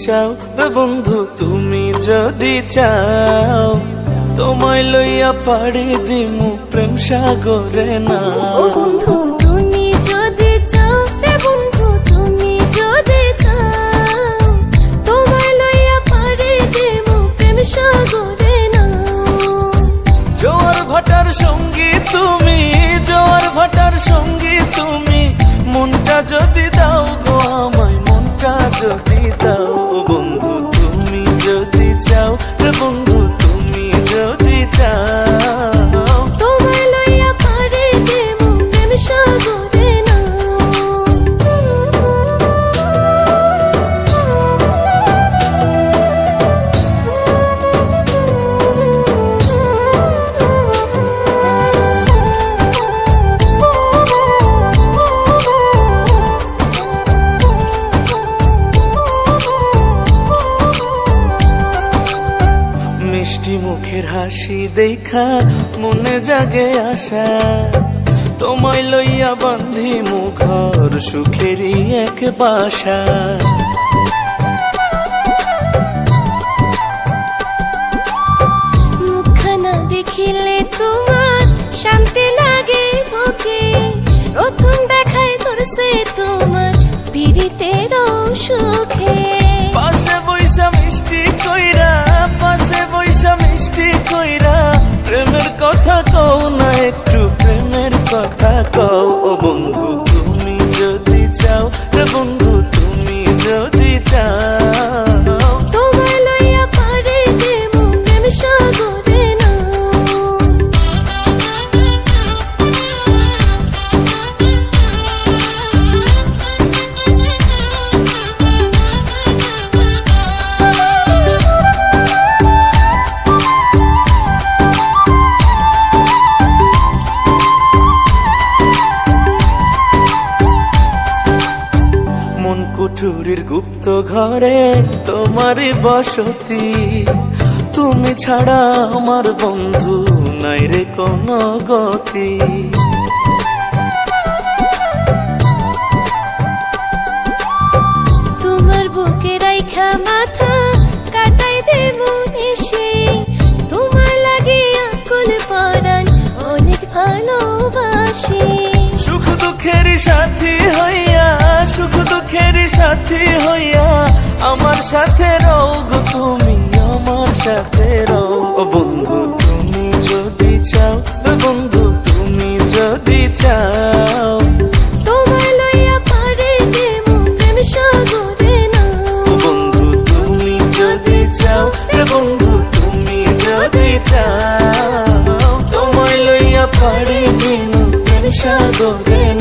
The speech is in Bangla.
চাও রে বন্ধু তুমি যদি চাও, তোমায় লইয়া পাড়ি দিমু প্রেম সাগরে না। ও বন্ধু তুমি যদি চাও রে বন্ধু তুমি যদি চাও, তোমায় লইয়া পাড়ি দিমু প্রেম সাগরে না। জোয়ার ভাটার সঙ্গী তুমি, জোয়ার ভাটার সঙ্গী তুমি, মনটা যদি দাও গো আমায়, মনটা যদি দাও। বন্ধু তুমি যদি চাও রে বন্ধু তুমি যদি চাও, তোমায় লইয়া পাড়ি দিমু প্রেম সাগরে না। মিষ্টি মুখের হাসি দেখা মনে জাগে আশা, তোমায় লইয়া বান্ধি মুখর সুখেরই এক বাসা। মুখখানা দেখিলে তোমার শান্তি লাগে বুকে, প্রথম দেখায় ধরছে তোমার পীড়িতের সুখে। পাশে বৈশা মিষ্টি কইরা, পাশে বৈশা মিষ্টি কইরা, প্রেমের কথা কও না একটু, প্রেমের কথা কও। ও বন্ধু তুমি যদি চাও রে বন্ধু তুমি যদি চাও, তোমায় লইয়া পাড়ি দিমু প্রেম সাগরে না। কুঠুরির গুপ্ত ঘরে তোমারই বসতি, তুমি ছাড়া আমার বন্ধু নাই রে কোনো গতি। তোমার বুকে রাইখা মাথা কাটাই দেবো নিশি, তোমার লাগে আকুল পরাণ অনেক ভালোবাসি। সুখ দুঃখের সাথী হইয়া, সুখ দুঃখের সাথী হইয়া, আমার সাথে রও গো তুমি, আমার সাথে রও। ও বন্ধু তুমি যদি চাও বন্ধু তুমি যদি চাও, তোমায় লইয়া পাড়ি দিমু প্রেম সাগরে না। বন্ধু তুমি যদি চাও বন্ধু তুমি যদি চাও, তোমায় লইয়া পাড়ি দিমু প্রেম সাগরে না।